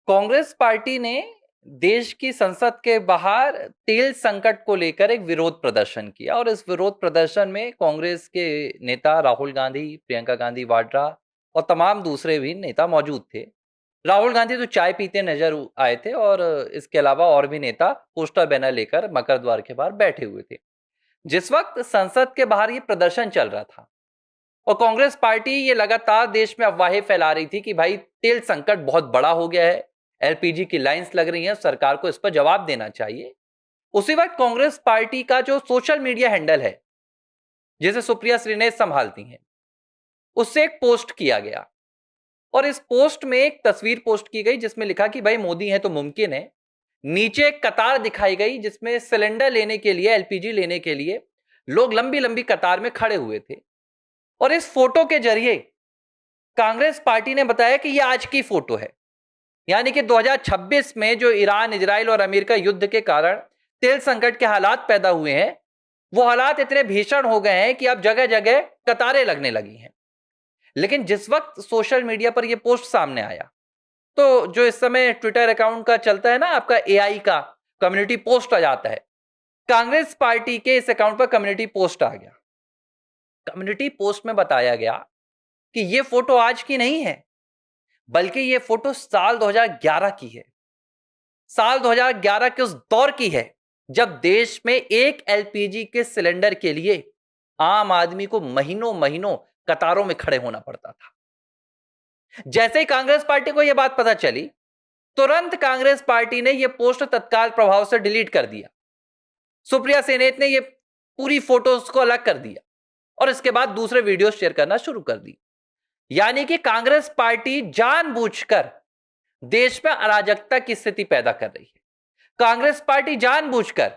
Congress party ने देश की संसद के बाहर तेल संकट को लेकर एक विरोध प्रदर्शन किया और इस विरोध प्रदर्शन में कांग्रेस के नेता राहुल गांधी, प्रियंका गांधी वाड्रा और तमाम दूसरे भी नेता मौजूद थे। राहुल गांधी तो चाय पीते नजर आए थे और इसके अलावा और भी नेता पोस्टर बैनर लेकर मकर द्वार के बाहर बैठे हुए थे। जिस वक्त संसद के बाहर ये प्रदर्शन चल रहा था और कांग्रेस पार्टी ये लगातार देश में अफवाहें फैला रही थी कि भाई तेल संकट बहुत बड़ा हो गया है, एलपीजी की लाइंस लग रही हैं, सरकार को इस पर जवाब देना चाहिए। उसी वक्त कांग्रेस पार्टी का जो सोशल मीडिया हैंडल है, जिसे सुप्रिया श्रीनेत संभालती हैं, उससे एक पोस्ट किया गया और इस पोस्ट में एक तस्वीर पोस्ट की गई जिसमें लिखा कि भाई मोदी है तो मुमकिन है। नीचे एक कतार दिखाई गई जिसमें सिलेंडर लेने के लिए, एलपीजी लेने के लिए लोग लंबी लंबी कतार में खड़े हुए थे और इस फोटो के जरिए कांग्रेस पार्टी ने बताया कि यह आज की फोटो है, यानी कि 2026 में जो ईरान, इजराइल और अमेरिका युद्ध के कारण तेल संकट के हालात पैदा हुए हैं, वो हालात इतने भीषण हो गए हैं कि अब जगह जगह कतारें लगने लगी हैं। लेकिन जिस वक्त सोशल मीडिया पर यह पोस्ट सामने आया, तो जो इस समय ट्विटर अकाउंट का चलता है ना, आपका एआई का कम्युनिटी पोस्ट आ जाता है, कांग्रेस पार्टी के इस अकाउंट पर कम्युनिटी पोस्ट आ गया। कम्युनिटी पोस्ट में बताया गया कि यह फोटो आज की नहीं है, बल्कि यह फोटो साल 2011 की है। साल 2011 के उस दौर की है जब देश में एक एलपीजी के सिलेंडर के लिए आम आदमी को महीनों महीनों कतारों में खड़े होना पड़ता था। जैसे ही कांग्रेस पार्टी को यह बात पता चली, तुरंत कांग्रेस पार्टी ने यह पोस्ट तत्काल प्रभाव से डिलीट कर दिया। सुप्रिया श्रीनेत ने यह पूरी फोटोज को अलग कर दिया और इसके बाद दूसरे वीडियो शेयर करना शुरू कर दी। यानी कि कांग्रेस पार्टी जानबूझकर देश में अराजकता की स्थिति पैदा कर रही है। कांग्रेस पार्टी जानबूझकर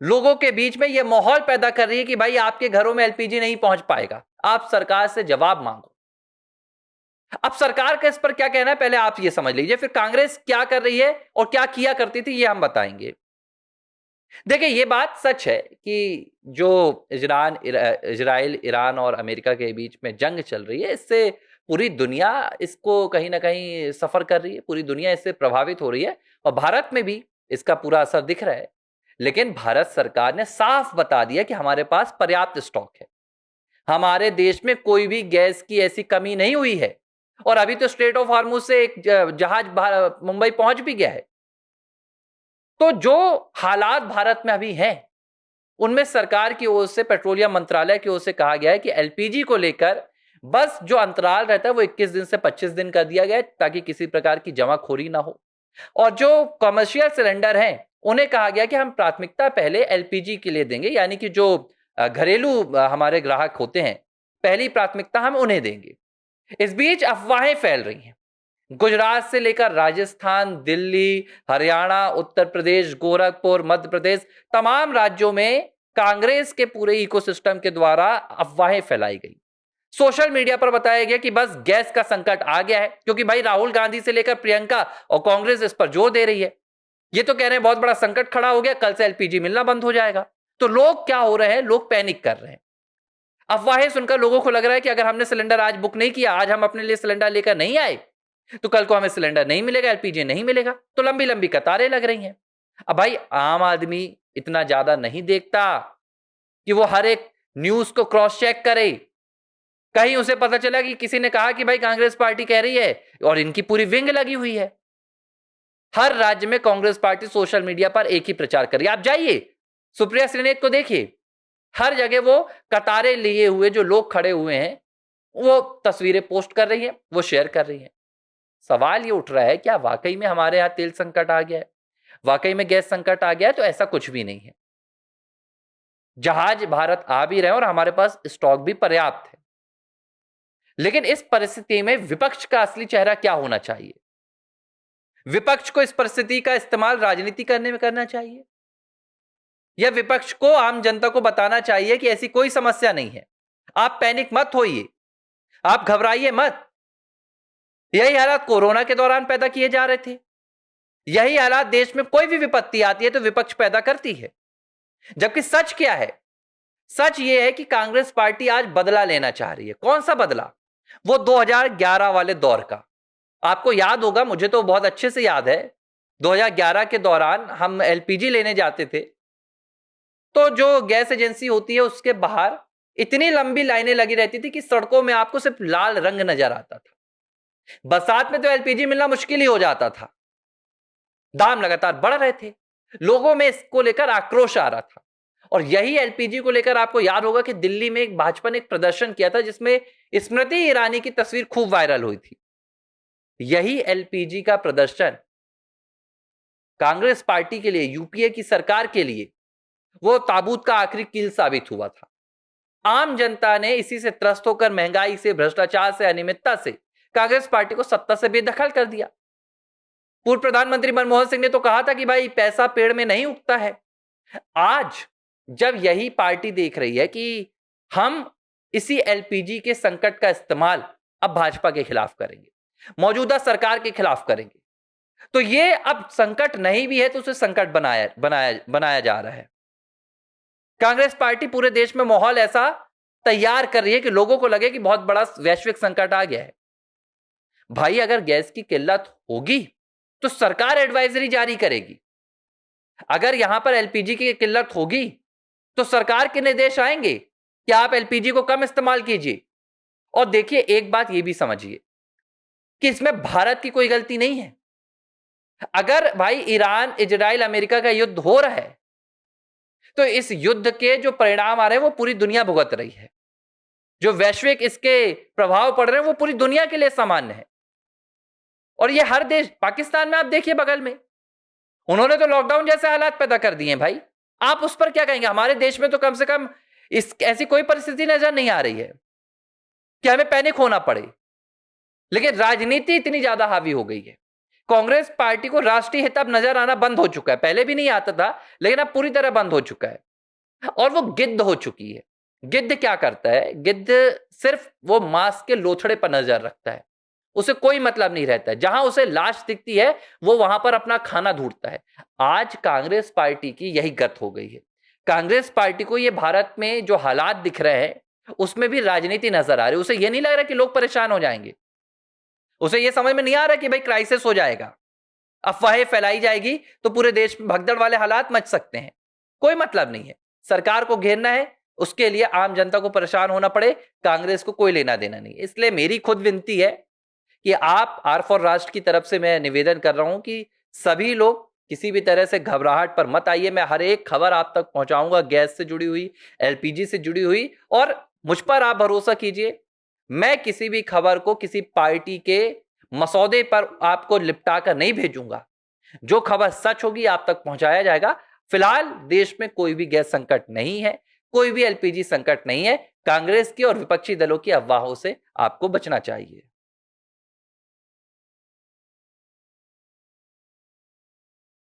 लोगों के बीच में यह माहौल पैदा कर रही है कि भाई आपके घरों में एलपीजी नहीं पहुंच पाएगा, आप सरकार से जवाब मांगो। अब सरकार का इस पर क्या कहना है, पहले आप ये समझ लीजिए, फिर कांग्रेस क्या कर रही है और क्या किया करती थी ये हम बताएंगे। देखिए, ये बात सच है कि जो इजराइल, ईरान और अमेरिका के बीच में जंग चल रही है, इससे पूरी दुनिया इसको कहीं ना कहीं सफर कर रही है, पूरी दुनिया इससे प्रभावित हो रही है और भारत में भी इसका पूरा असर दिख रहा है। लेकिन भारत सरकार ने साफ बता दिया कि हमारे पास पर्याप्त स्टॉक है, हमारे देश में कोई भी गैस की ऐसी कमी नहीं हुई है और अभी तो स्ट्रेट ऑफ हार्मुज से एक जहाज मुंबई पहुंच भी गया है। तो जो हालात भारत में अभी हैं, उनमें सरकार की ओर से, पेट्रोलियम मंत्रालय की ओर से कहा गया है कि एलपीजी को लेकर बस जो अंतराल रहता है वो 21 दिन से 25 दिन कर दिया गया है ताकि किसी प्रकार की जमाखोरी ना हो। और जो कमर्शियल सिलेंडर हैं, उन्हें कहा गया कि हम प्राथमिकता पहले एलपीजी के लिए देंगे, यानी कि जो घरेलू हमारे ग्राहक होते हैं, पहली प्राथमिकता हम उन्हें देंगे। इस बीच अफवाहें फैल रही हैं। गुजरात से लेकर राजस्थान, दिल्ली, हरियाणा, उत्तर प्रदेश, गोरखपुर, मध्य प्रदेश, तमाम राज्यों में कांग्रेस के पूरे इकोसिस्टम के द्वारा अफवाहें फैलाई गई। सोशल मीडिया पर बताया गया कि बस गैस का संकट आ गया है, क्योंकि भाई राहुल गांधी से लेकर प्रियंका और कांग्रेस इस पर जोर दे रही है। ये तो कह रहे हैं बहुत बड़ा संकट खड़ा हो गया, कल से एलपीजी मिलना बंद हो जाएगा। तो लोग क्या हो रहे हैं, लोग पैनिक कर रहे हैं। अफवाहें सुनकर लोगों को लग रहा है कि अगर हमने सिलेंडर आज बुक नहीं किया, आज हम अपने लिए सिलेंडर लेकर नहीं आए, तो कल को हमें सिलेंडर नहीं मिलेगा, एलपीजी नहीं मिलेगा। तो लंबी लंबी कतारें लग रही हैं। अब भाई आम आदमी इतना ज्यादा नहीं देखता कि वो हर एक न्यूज को क्रॉस चेक करे। कहीं उसे पता चला कि किसी ने कहा कि भाई कांग्रेस पार्टी कह रही है और इनकी पूरी विंग लगी हुई है। हर राज्य में कांग्रेस पार्टी सोशल मीडिया पर एक ही प्रचार कर रही है। आप जाइए, सुप्रिया श्रीनेत को देखिए, हर जगह वो कतारें लिए हुए जो लोग खड़े हुए हैं, वो तस्वीरें पोस्ट कर रही है, वो शेयर कर रही है। सवाल ये उठ रहा है, क्या वाकई में हमारे यहां तेल संकट आ गया है, वाकई में गैस संकट आ गया है? तो ऐसा कुछ भी नहीं है। जहाज भारत आ भी रहे हैं और हमारे पास स्टॉक भी पर्याप्त है। लेकिन इस परिस्थिति में विपक्ष का असली चेहरा क्या होना चाहिए? विपक्ष को इस परिस्थिति का इस्तेमाल राजनीति करने में करना चाहिए, या विपक्ष को आम जनता को बताना चाहिए कि ऐसी कोई समस्या नहीं है, आप पैनिक मत होइए, आप घबराइए मत। यही हालात कोरोना के दौरान पैदा किए जा रहे थे, यही हालात देश में कोई भी विपत्ति आती है तो विपक्ष पैदा करती है। जबकि सच क्या है? सच यह है कि कांग्रेस पार्टी आज बदला लेना चाह रही है। कौन सा बदला? वो 2011 वाले दौर का। आपको याद होगा, मुझे तो बहुत अच्छे से याद है, 2011 के दौरान हम एलपीजी लेने जाते थे, तो जो गैस एजेंसी होती है उसके बाहर इतनी लंबी लाइनें लगी रहती थी कि सड़कों में आपको सिर्फ लाल रंग नजर आता था। बरसात में तो एलपीजी मिलना मुश्किल ही हो जाता था, दाम लगातार बढ़ रहे थे, लोगों में इसको लेकर आक्रोश आ रहा था। और यही एलपीजी को लेकर आपको याद होगा कि दिल्ली में एक भाजपा ने एक प्रदर्शन किया था जिसमें स्मृति ईरानी की तस्वीर खूब वायरल हुई थी। यही एलपीजी का प्रदर्शन कांग्रेस पार्टी के लिए, यूपीए की सरकार के लिए वो ताबूत का आखिरी कील साबित हुआ था। आम जनता ने इसी से त्रस्त होकर महंगाई से, भ्रष्टाचार से, अनियमितता से कांग्रेस पार्टी को सत्ता से बेदखल कर दिया। पूर्व प्रधानमंत्री मनमोहन सिंह ने तो कहा था कि भाई पैसा पेड़ में नहीं उगता है। आज जब यही पार्टी देख रही है कि हम इसी एलपीजी के संकट का इस्तेमाल अब भाजपा के खिलाफ करेंगे, मौजूदा सरकार के खिलाफ करेंगे, तो ये अब संकट नहीं भी है तो उसे संकट बनाया बनाया बनाया जा रहा है। कांग्रेस पार्टी पूरे देश में माहौल ऐसा तैयार कर रही है कि लोगों को लगे कि बहुत बड़ा वैश्विक संकट आ गया है। भाई अगर गैस की किल्लत होगी तो सरकार एडवाइजरी जारी करेगी। अगर यहां पर एलपीजी की किल्लत होगी तो सरकार के निर्देश आएंगे कि आप एलपीजी को कम इस्तेमाल कीजिए। और देखिए, एक बात यह भी समझिए कि इसमें भारत की कोई गलती नहीं है। अगर भाई ईरान, इजराइल, अमेरिका का युद्ध हो रहा है तो इस युद्ध के जो परिणाम आ रहे हैं वो पूरी दुनिया भुगत रही है। जो वैश्विक इसके प्रभाव पड़ रहे हैं वो पूरी दुनिया के लिए सामान्य है। और ये हर देश, पाकिस्तान में आप देखिए बगल में, उन्होंने तो लॉकडाउन जैसे हालात पैदा कर दिए हैं भाई। आप उस पर क्या कहेंगे? हमारे देश में तो कम से कम इस ऐसी कोई परिस्थिति नजर नहीं आ रही है कि हमें पैनिक होना पड़े। लेकिन राजनीति इतनी ज्यादा हावी हो गई है, कांग्रेस पार्टी को राष्ट्रीय हित अब नजर आना बंद हो चुका है। पहले भी नहीं आता था, लेकिन अब पूरी तरह बंद हो चुका है और वो गिद्ध हो चुकी है। गिद्ध क्या करता है? गिद्ध सिर्फ वो मांस के लोथड़े पर नजर रखता है, उसे कोई मतलब नहीं रहता है। जहां उसे लाश दिखती है वो वहां पर अपना खाना ढूंढता है। आज कांग्रेस पार्टी की यही गत हो गई है। कांग्रेस पार्टी को ये भारत में जो हालात दिख रहे हैं उसमें भी राजनीति नजर आ रही है। उसे ये नहीं लग रहा कि लोग परेशान हो जाएंगे, उसे ये समझ में नहीं आ रहा कि भाई क्राइसिस हो जाएगा, अफवाहें फैलाई जाएगी तो पूरे देश में भगदड़ वाले हालात मच सकते हैं। कोई मतलब नहीं है। सरकार को घेरना है, उसके लिए आम जनता को परेशान होना पड़े, कांग्रेस को कोई लेना देना नहीं। इसलिए मेरी खुद विनती है कि आप आर फॉर राष्ट्र की तरफ से मैं निवेदन कर रहा हूं कि सभी लोग किसी भी तरह से घबराहट पर मत आइए। मैं हर एक खबर आप तक पहुंचाऊंगा, गैस से जुड़ी हुई, एलपीजी से जुड़ी हुई, और मुझ पर आप भरोसा कीजिए, मैं किसी भी खबर को किसी पार्टी के मसौदे पर आपको लिपटा कर नहीं भेजूंगा। जो खबर सच होगी आप तक पहुंचाया जाएगा। फिलहाल देश में कोई भी गैस संकट नहीं है, कोई भी एलपीजी संकट नहीं है। कांग्रेस की और विपक्षी दलों की अफवाहों से आपको बचना चाहिए।